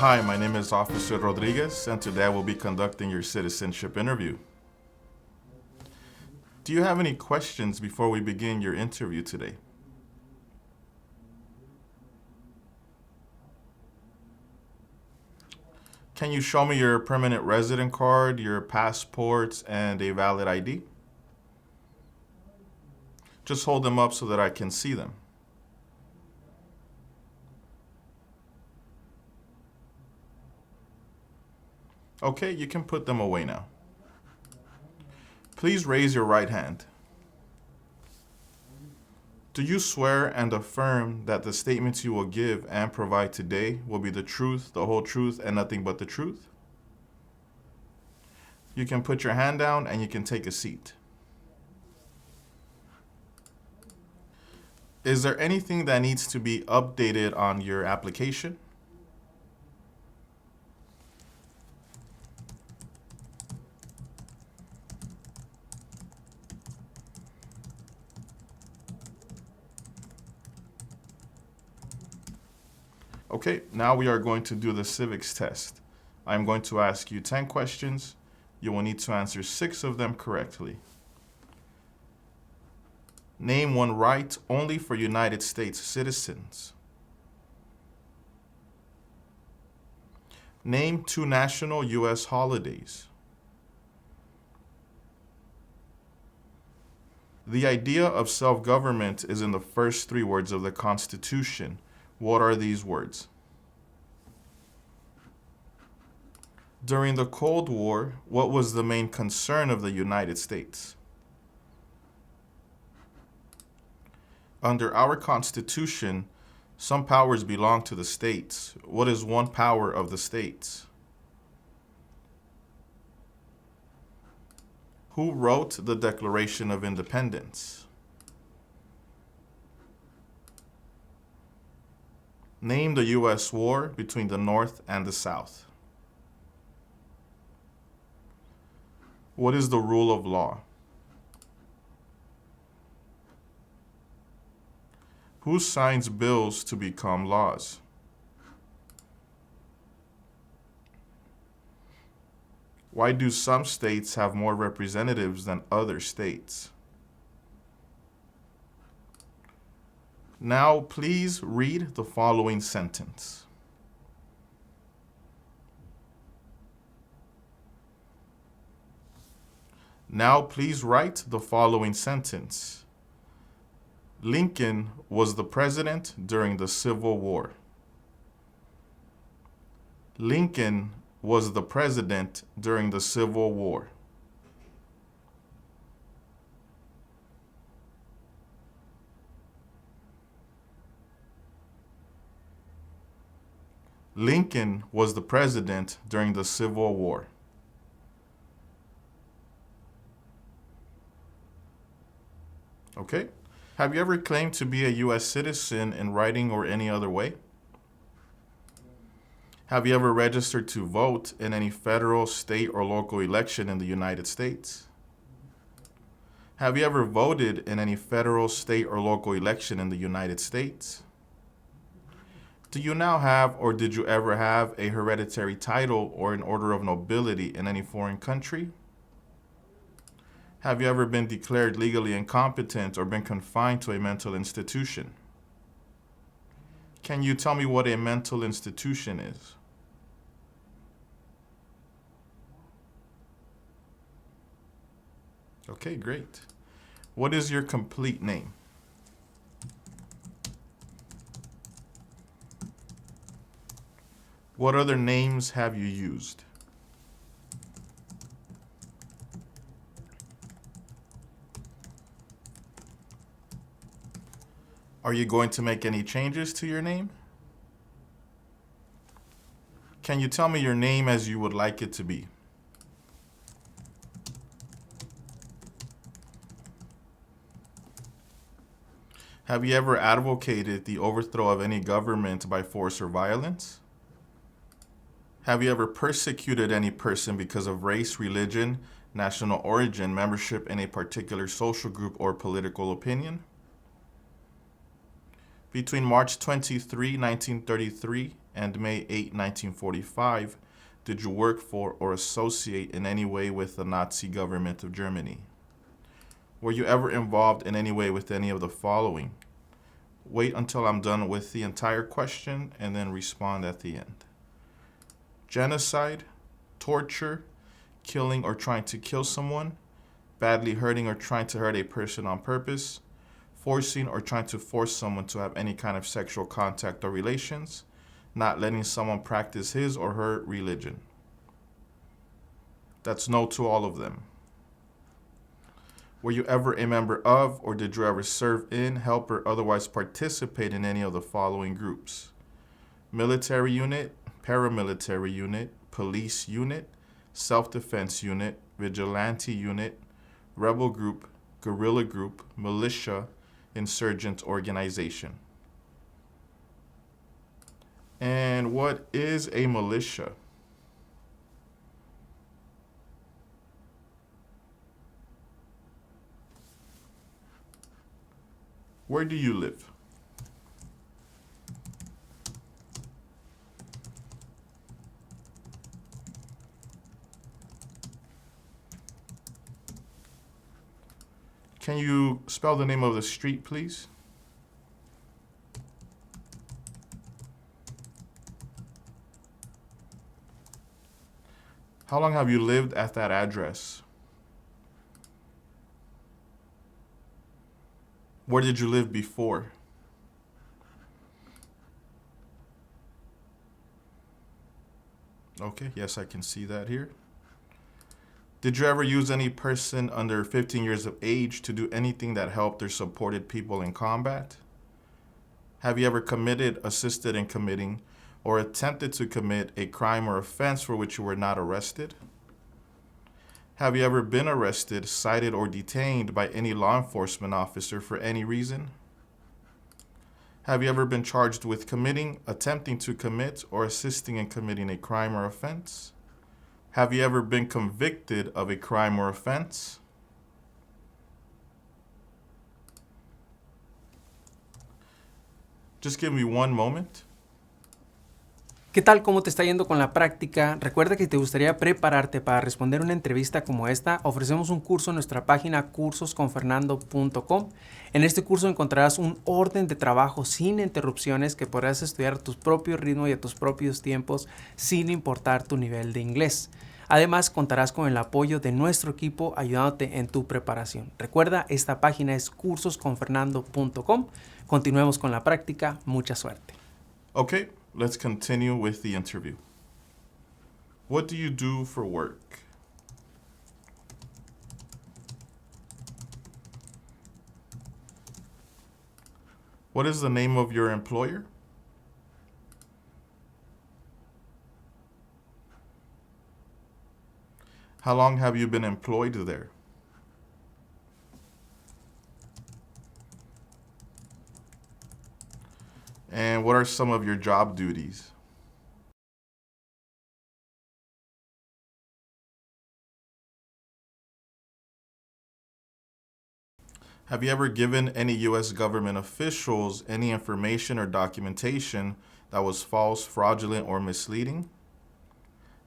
Hi, my name is Officer Rodriguez, and today I will be conducting your citizenship interview. Do you have any questions before we begin your interview today? Can you show me your permanent resident card, your passports, and a valid ID? Just hold them up so that I can see them. Okay, you can put them away now. Please raise your right hand. Do you swear and affirm that the statements you will give and provide today will be the truth, the whole truth, and nothing but the truth? You can put your hand down and you can take a seat. Is there anything that needs to be updated on your application? Okay, now we are going to do the civics test. I'm going to ask you 10 questions. You will need to answer 6 of them correctly. Name one right only for United States citizens. Name 2 national U.S. holidays. The idea of self-government is in the first 3 words of the Constitution. What are these words? During the Cold War, what was the main concern of the United States? Under our Constitution, some powers belong to the states. What is one power of the states? Who wrote the Declaration of Independence? Name the U.S. war between the North and the South. What is the rule of law? Who signs bills to become laws? Why do some states have more representatives than other states? Now, please read the following sentence. Now, please write the following sentence. Lincoln was the president during the Civil War. Lincoln was the president during the Civil War. Lincoln was the president during the Civil War. Okay. Have you ever claimed to be a U.S. citizen in writing or any other way? Have you ever registered to vote in any federal, state, or local election in the United States? Have you ever voted in any federal, state, or local election in the United States? Do you now have, or did you ever have, a hereditary title or an order of nobility in any foreign country? Have you ever been declared legally incompetent or been confined to a mental institution? Can you tell me what a mental institution is? Okay, great. What is your complete name? What other names have you used? Are you going to make any changes to your name? Can you tell me your name as you would like it to be? Have you ever advocated the overthrow of any government by force or violence? Have you ever persecuted any person because of race, religion, national origin, membership in a particular social group, or political opinion? Between March 23, 1933 and May 8, 1945, did you work for or associate in any way with the Nazi government of Germany? Were you ever involved in any way with any of the following? Wait until I'm done with the entire question and then respond at the end. Genocide, torture, killing or trying to kill someone, badly hurting or trying to hurt a person on purpose, forcing or trying to force someone to have any kind of sexual contact or relations, not letting someone practice his or her religion. That's no to all of them. Were you ever a member of, or did you ever serve in, help, or otherwise participate in any of the following groups? Military unit, paramilitary unit, police unit, self-defense unit, vigilante unit, rebel group, guerrilla group, militia, insurgent organization. And what is a militia? Where do you live? Can you spell the name of the street, please? How long have you lived at that address? Where did you live before? Okay, yes, I can see that here. Did you ever use any person under 15 years of age to do anything that helped or supported people in combat? Have you ever committed, assisted in committing, or attempted to commit a crime or offense for which you were not arrested? Have you ever been arrested, cited, or detained by any law enforcement officer for any reason? Have you ever been charged with committing, attempting to commit, or assisting in committing a crime or offense? Have you ever been convicted of a crime or offense? Just give me one moment. ¿Qué tal? ¿Cómo te está yendo con la práctica? Recuerda que si te gustaría prepararte para responder una entrevista como esta, ofrecemos un curso en nuestra página cursosconfernando.com. En este curso encontrarás un orden de trabajo sin interrupciones que podrás estudiar a tu propio ritmo y a tus propios tiempos sin importar tu nivel de inglés. Además, contarás con el apoyo de nuestro equipo ayudándote en tu preparación. Recuerda, esta página es cursosconfernando.com. Continuemos con la práctica. Mucha suerte. Okay, let's continue with the interview. What do you do for work? What is the name of your employer? How long have you been employed there? And what are some of your job duties? Have you ever given any U.S. government officials any information or documentation that was false, fraudulent, or misleading?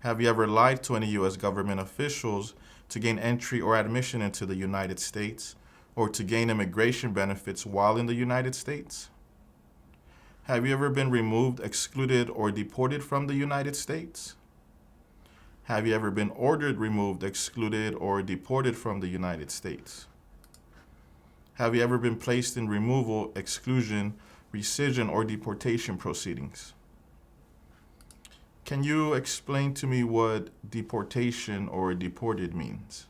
Have you ever lied to any U.S. government officials to gain entry or admission into the United States, or to gain immigration benefits while in the United States? Have you ever been removed, excluded, or deported from the United States? Have you ever been ordered removed, excluded, or deported from the United States? Have you ever been placed in removal, exclusion, rescission, or deportation proceedings? Can you explain to me what deportation or deported means?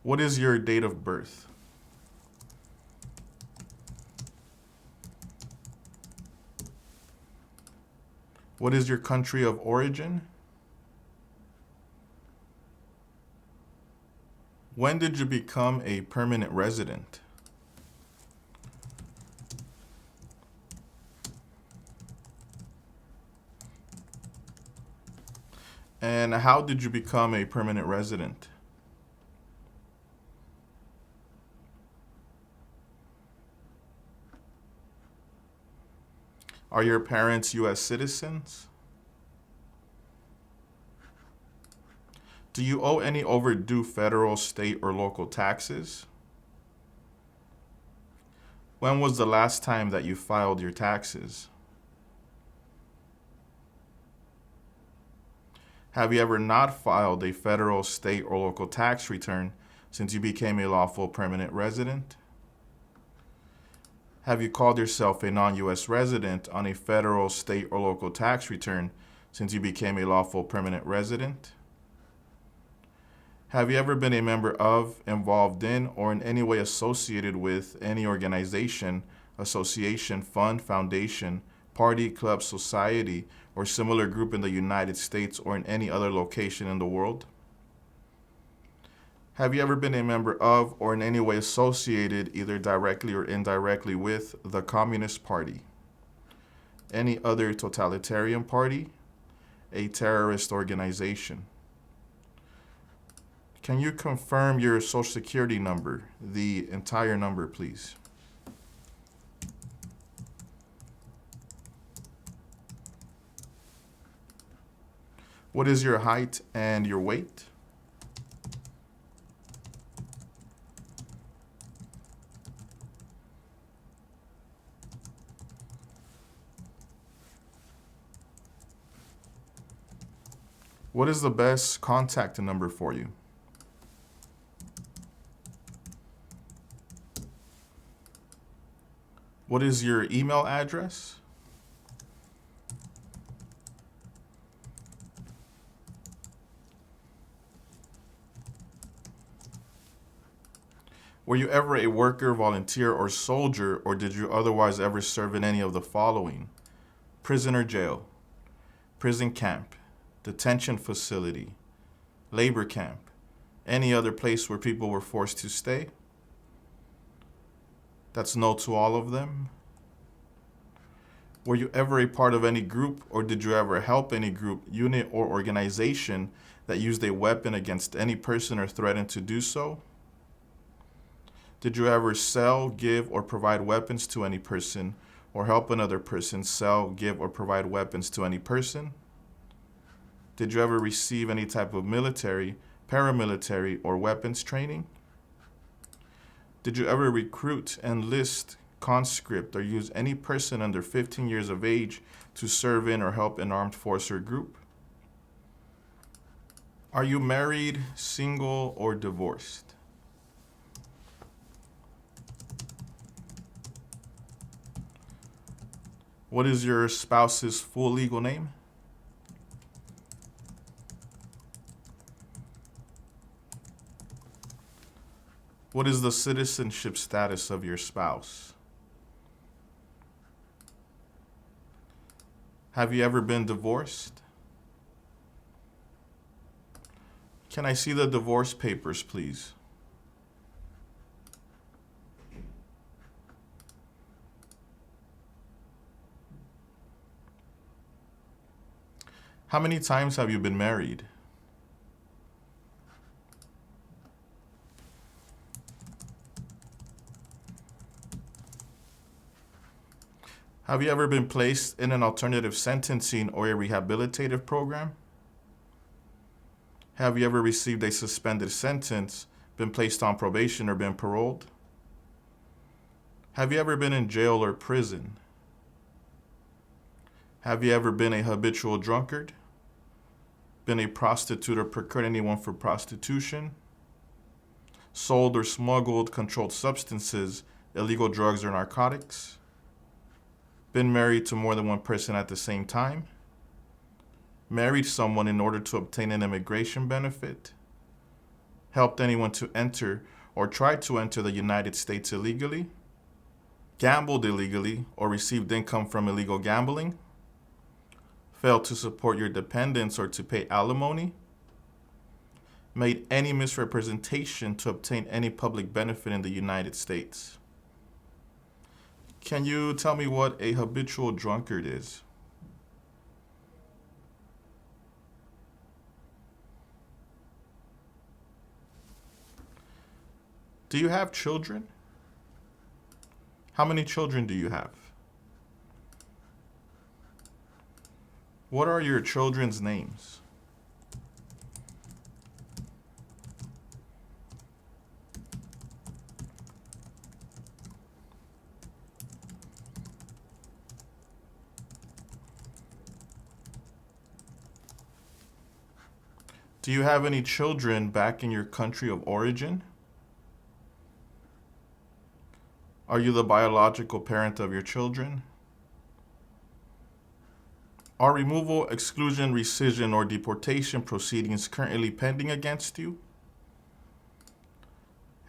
What is your date of birth? What is your country of origin? When did you become a permanent resident? And how did you become a permanent resident? Are your parents U.S. citizens? Do you owe any overdue federal, state, or local taxes? When was the last time that you filed your taxes? Have you ever not filed a federal, state, or local tax return since you became a lawful permanent resident? Have you called yourself a non-U.S. resident on a federal, state, or local tax return since you became a lawful permanent resident? Have you ever been a member of, involved in, or in any way associated with any organization, association, fund, foundation, party, club, society, or similar group in the United States or in any other location in the world? Have you ever been a member of or in any way associated, either directly or indirectly, with the Communist Party, any other totalitarian party, a terrorist organization? Can you confirm your Social Security number, the entire number, please? What is your height and your weight? What is the best contact number for you? What is your email address? Were you ever a worker, volunteer, or soldier, or did you otherwise ever serve in any of the following? Prison or jail, prison camp, detention facility, labor camp, any other place where people were forced to stay? That's no to all of them. Were you ever a part of any group, or did you ever help any group, unit, or organization that used a weapon against any person or threatened to do so? Did you ever sell, give, or provide weapons to any person, or help another person sell, give, or provide weapons to any person? Did you ever receive any type of military, paramilitary, or weapons training? Did you ever recruit, enlist, conscript, or use any person under 15 years of age to serve in or help an armed force or group? Are you married, single, or divorced? What is your spouse's full legal name? What is the citizenship status of your spouse? Have you ever been divorced? Can I see the divorce papers, please? How many times have you been married? Have you ever been placed in an alternative sentencing or a rehabilitative program? Have you ever received a suspended sentence, been placed on probation, or been paroled? Have you ever been in jail or prison? Have you ever been a habitual drunkard? Been a prostitute or procured anyone for prostitution? Sold or smuggled controlled substances, illegal drugs, or narcotics? Been married to more than one person at the same time? Married someone in order to obtain an immigration benefit? Helped anyone to enter or tried to enter the United States illegally? Gambled illegally or received income from illegal gambling? Failed to support your dependents or to pay alimony? Made any misrepresentation to obtain any public benefit in the United States? Can you tell me what a habitual drunkard is? Do you have children? How many children do you have? What are your children's names? Do you have any children back in your country of origin? Are you the biological parent of your children? Are removal, exclusion, rescission, or deportation proceedings currently pending against you?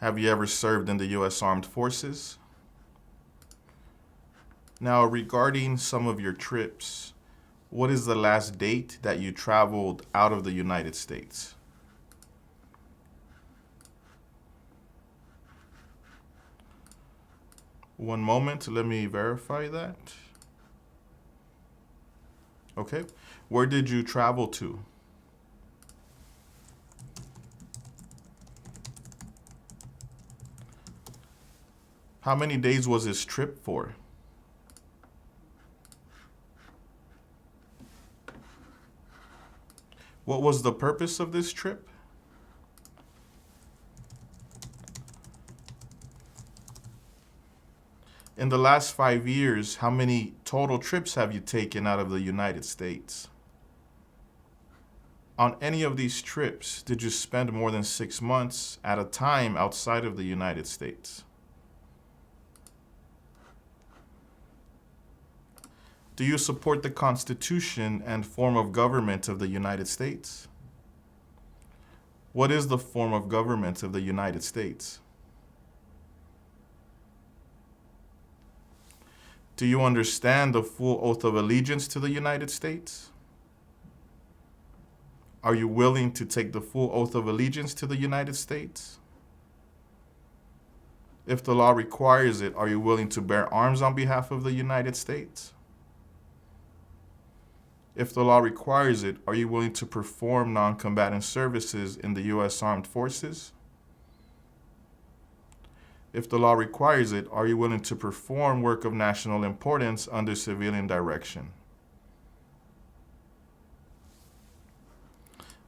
Have you ever served in the U.S. Armed Forces? Now, regarding some of your trips, what is the last date that you traveled out of the United States? One moment, let me verify that. Okay, where did you travel to? How many days was this trip for? What was the purpose of this trip? In the last 5 years, how many total trips have you taken out of the United States? On any of these trips, did you spend more than 6 months at a time outside of the United States? Do you support the Constitution and form of government of the United States? What is the form of government of the United States? Do you understand the full oath of allegiance to the United States? Are you willing to take the full oath of allegiance to the United States? If the law requires it, are you willing to bear arms on behalf of the United States? If the law requires it, are you willing to perform non-combatant services in the U.S. Armed Forces? If the law requires it, are you willing to perform work of national importance under civilian direction?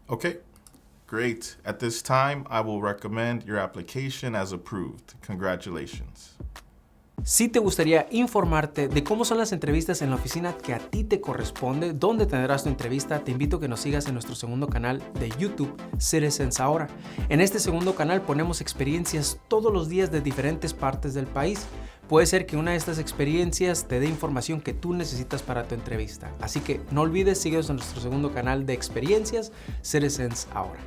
Okay, great. At this time, I will recommend your application as approved. Congratulations. Si te gustaría informarte de cómo son las entrevistas en la oficina que a ti te corresponde, dónde tendrás tu entrevista, te invito a que nos sigas en nuestro segundo canal de YouTube, Citizens Ahora. En este segundo canal ponemos experiencias todos los días de diferentes partes del país. Puede ser que una de estas experiencias te dé información que tú necesitas para tu entrevista. Así que no olvides, síguenos en nuestro segundo canal de experiencias, Citizens Ahora.